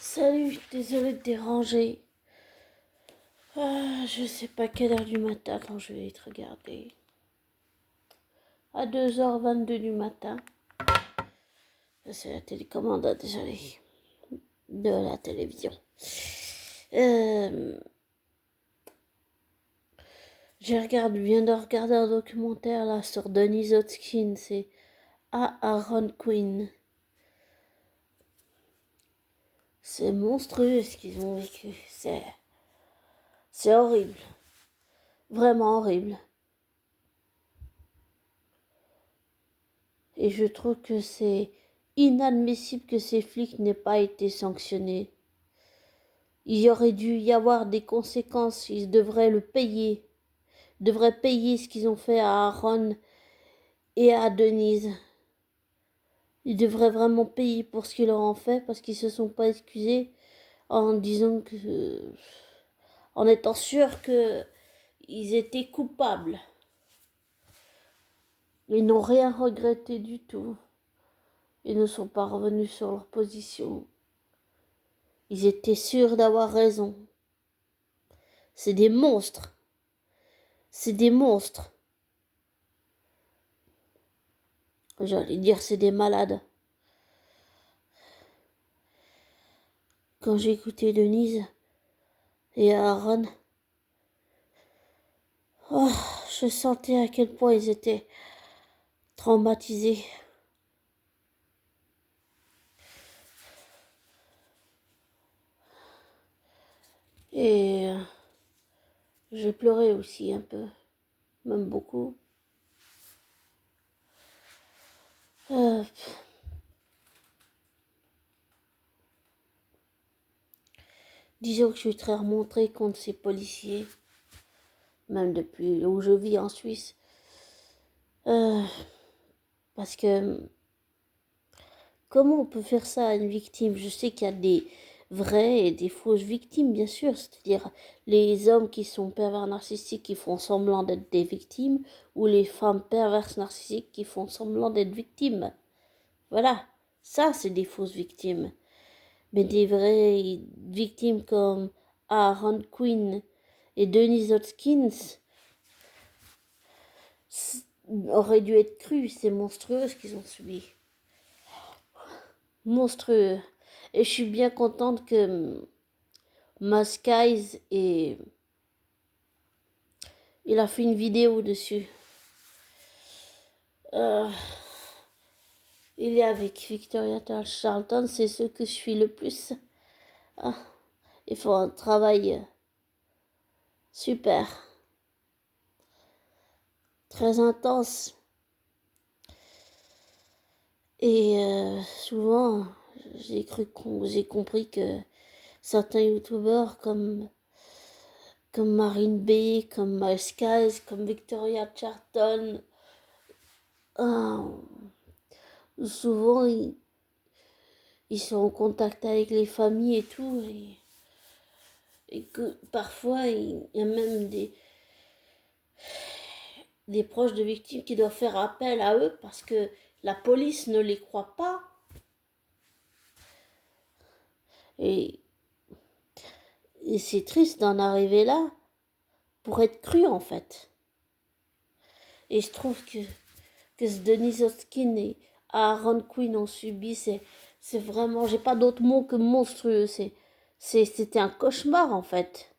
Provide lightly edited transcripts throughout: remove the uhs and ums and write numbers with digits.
Salut, désolé de déranger. Je sais pas quelle heure du matin quand je vais te regarder. À 2h22 du matin. C'est la télécommande, désolé. De la télévision. Viens de regarder un documentaire là sur Denise Hopkins et Aaron Quinn. C'est monstrueux ce qu'ils ont vécu. C'est horrible. Vraiment horrible. Et je trouve que c'est inadmissible que ces flics n'aient pas été sanctionnés. Il y aurait dû y avoir des conséquences, ils devraient le payer. Ils devraient payer ce qu'ils ont fait à Aaron et à Denise. Ils devraient vraiment payer pour ce qu'ils leur ont fait parce qu'ils se sont pas excusés en disant que... en étant sûrs qu'ils étaient coupables. Ils n'ont rien regretté du tout. Ils ne sont pas revenus sur leur position. Ils étaient sûrs d'avoir raison. C'est des monstres. C'est des monstres. J'allais dire c'est des malades. Quand j'ai écouté Denise et Aaron, je sentais à quel point ils étaient traumatisés. Et j'ai pleuré aussi un peu, même beaucoup. Disons que je suis très remontée contre ces policiers, même depuis où je vis en Suisse. Parce que comment on peut faire ça à une victime? Je sais qu'il y a des vraies et des fausses victimes, bien sûr. C'est-à-dire les hommes qui sont pervers narcissiques qui font semblant d'être des victimes ou les femmes perverses narcissiques qui font semblant d'être victimes. Voilà, ça c'est des fausses victimes. Mais des vraies victimes comme Aaron Quinn et Denise Hopkins auraient dû être crues. C'est monstrueux ce qu'ils ont subi. Monstrueux. Et je suis bien contente que Maskies et il a fait une vidéo dessus. Il est avec Victoria Charlton, c'est ceux que je suis le plus. Ils font un travail super, très intense. Et souvent, j'ai compris que certains youtubeurs comme Marine B, comme Maskies, comme Victoria Charlton, souvent ils sont en contact avec les familles et tout, et que parfois il y a même des proches de victimes qui doivent faire appel à eux parce que la police ne les croit pas. Et c'est triste d'en arriver là pour être cru en fait. Et je trouve que ce Denise Hopkins et Aaron Quinn ont subi, c'est vraiment, j'ai pas d'autre mot que monstrueux. C'était un cauchemar en fait.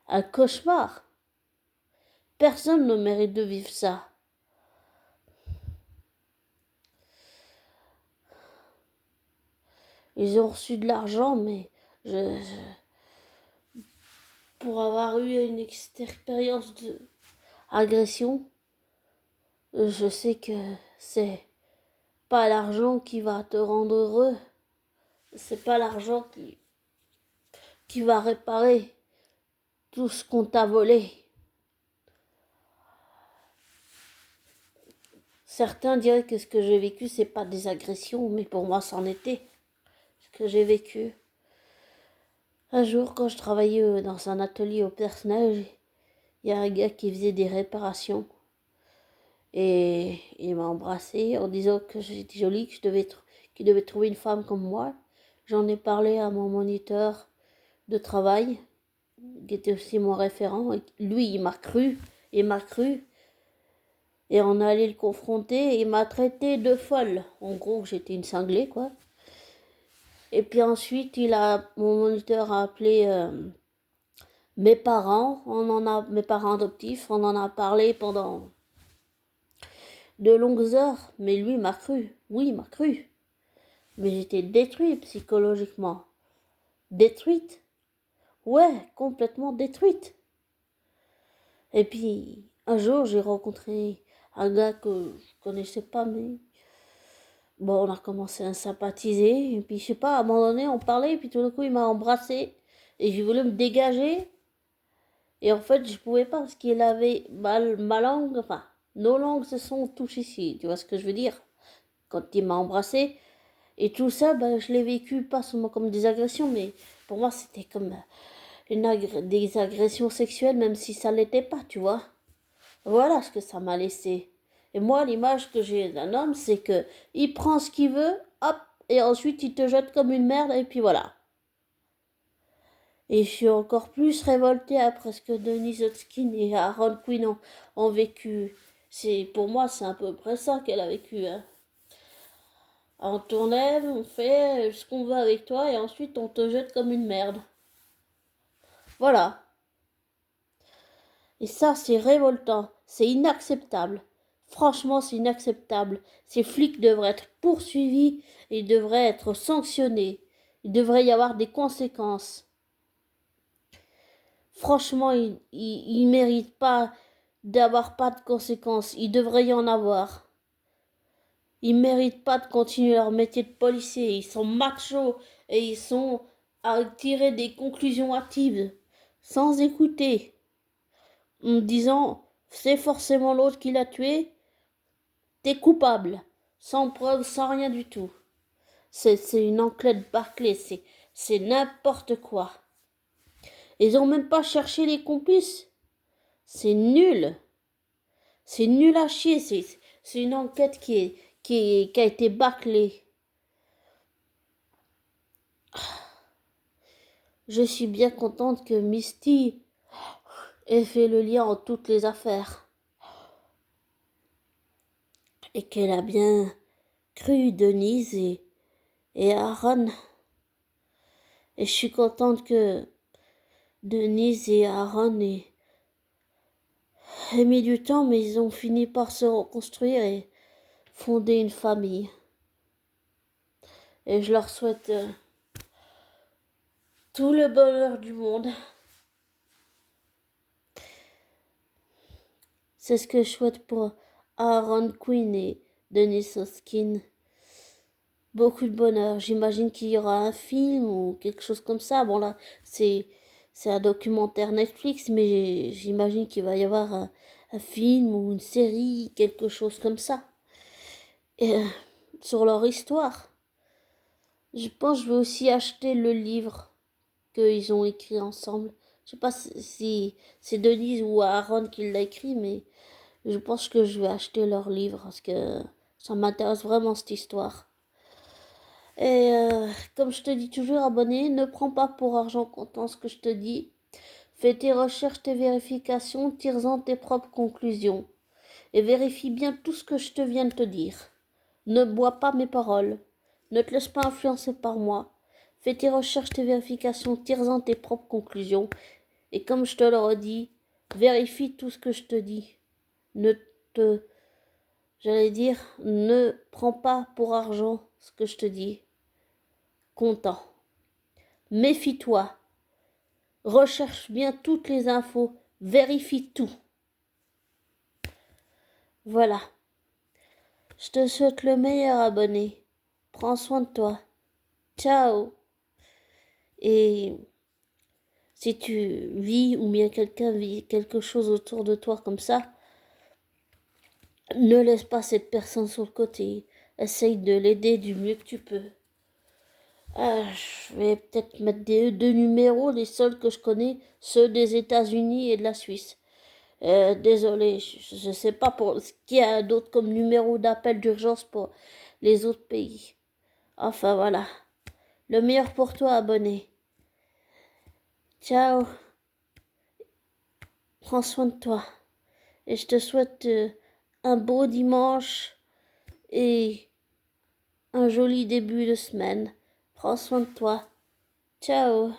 Un cauchemar. Personne ne mérite de vivre ça. Ils ont reçu de l'argent, mais pour avoir eu une expérience d'agression, je sais que c'est pas l'argent qui va te rendre heureux. C'est pas l'argent qui va réparer tout ce qu'on t'a volé. Certains diraient que ce que j'ai vécu, c'est pas des agressions, mais pour moi, c'en était. Ce que j'ai vécu. Un jour, quand je travaillais dans un atelier au personnage, il y a un gars qui faisait des réparations. Et il m'a embrassée en disant que j'étais jolie, qu'il devait trouver une femme comme moi. J'en ai parlé à mon moniteur de travail, qui était aussi mon référent. Et lui, il m'a cru. Il m'a cru. Et on est allé le confronter et il m'a traité de folle. En gros, j'étais une cinglée, quoi. Et puis ensuite, mon moniteur a appelé mes parents. Mes parents adoptifs. On en a parlé pendant de longues heures. Mais lui m'a cru. Oui, il m'a cru. Mais j'étais détruite psychologiquement. Détruite. Ouais, complètement détruite. Et puis, un jour, j'ai rencontré un gars que je connaissais pas, mais bon, on a commencé à sympathiser. Et puis, je sais pas, à un moment donné, on parlait, et puis tout d'un coup, il m'a embrassé. Et j'ai voulu me dégager. Et en fait, je pouvais pas, parce qu'il avait ma langue, enfin, nos langues se sont touchées ici. Tu vois ce que je veux dire? Quand il m'a embrassé. Et tout ça, ben, je l'ai vécu pas seulement comme des agressions, mais pour moi, c'était comme des agressions sexuelles, même si ça l'était pas, tu vois. Voilà ce que ça m'a laissé. Et moi, l'image que j'ai d'un homme, c'est que il prend ce qu'il veut, hop, et ensuite il te jette comme une merde, et puis voilà. Et je suis encore plus révoltée après ce que Denise Hotkin et Aaron Quinn ont vécu. Pour moi, c'est à peu près ça qu'elle a vécu. Hein. On t'enlève, on fait ce qu'on veut avec toi, et ensuite on te jette comme une merde. Voilà. Et ça, c'est révoltant. C'est inacceptable. Franchement, c'est inacceptable. Ces flics devraient être poursuivis et devraient être sanctionnés. Il devrait y avoir des conséquences. Franchement, ils méritent pas d'avoir pas de conséquences. Il devrait y en avoir. Ils méritent pas de continuer leur métier de policier. Ils sont machos et ils sont à tirer des conclusions hâtives sans écouter. En me disant c'est forcément l'autre qui l'a tué, t'es coupable, sans preuve, sans rien du tout. C'est une enquête bâclée, c'est n'importe quoi. Ils ont même pas cherché les complices. C'est nul. C'est nul à chier. C'est une enquête qui a été bâclée. Je suis bien contente que Misty ait fait le lien entre toutes les affaires. Et qu'elle a bien cru Denise et Aaron. Et je suis contente que Denise et Aaron aient mis du temps, mais ils ont fini par se reconstruire et fonder une famille. Et je leur souhaite tout le bonheur du monde. C'est ce que je souhaite pour Aaron Quinn et Denise Hoskin. Beaucoup de bonheur. J'imagine qu'il y aura un film ou quelque chose comme ça. Bon là, c'est un documentaire Netflix, mais j'imagine qu'il va y avoir un film ou une série, quelque chose comme ça. Et, sur leur histoire. Je pense que je vais aussi acheter le livre qu'ils ont écrit ensemble. Je sais pas si c'est Denise ou Aaron qui l'a écrit, mais je pense que je vais acheter leur livre parce que ça m'intéresse vraiment cette histoire. Et comme je te dis toujours, abonné, ne prends pas pour argent comptant ce que je te dis. Fais tes recherches, tes vérifications, tire-en tes propres conclusions. Et vérifie bien tout ce que je te viens de te dire. Ne bois pas mes paroles. Ne te laisse pas influencer par moi. Fais tes recherches, tes vérifications, tire-en tes propres conclusions. Et comme je te le redis, vérifie tout ce que je te dis. Ne te... J'allais dire, ne prends pas pour argent ce que je te dis. Content. Méfie-toi. Recherche bien toutes les infos. Vérifie tout. Voilà. Je te souhaite le meilleur, abonné. Prends soin de toi. Ciao. Et si tu vis ou bien quelqu'un vit quelque chose autour de toi comme ça, ne laisse pas cette personne sur le côté. Essaye de l'aider du mieux que tu peux. Je vais peut-être mettre deux numéros, les seuls que je connais, ceux des États-Unis et de la Suisse. Désolé, je ne sais pas pour ce qu'il y a d'autre comme numéro d'appel d'urgence pour les autres pays. Enfin voilà. Le meilleur pour toi, abonné. Ciao. Prends soin de toi. Et je te souhaite un beau dimanche et un joli début de semaine. Prends soin de toi. Ciao.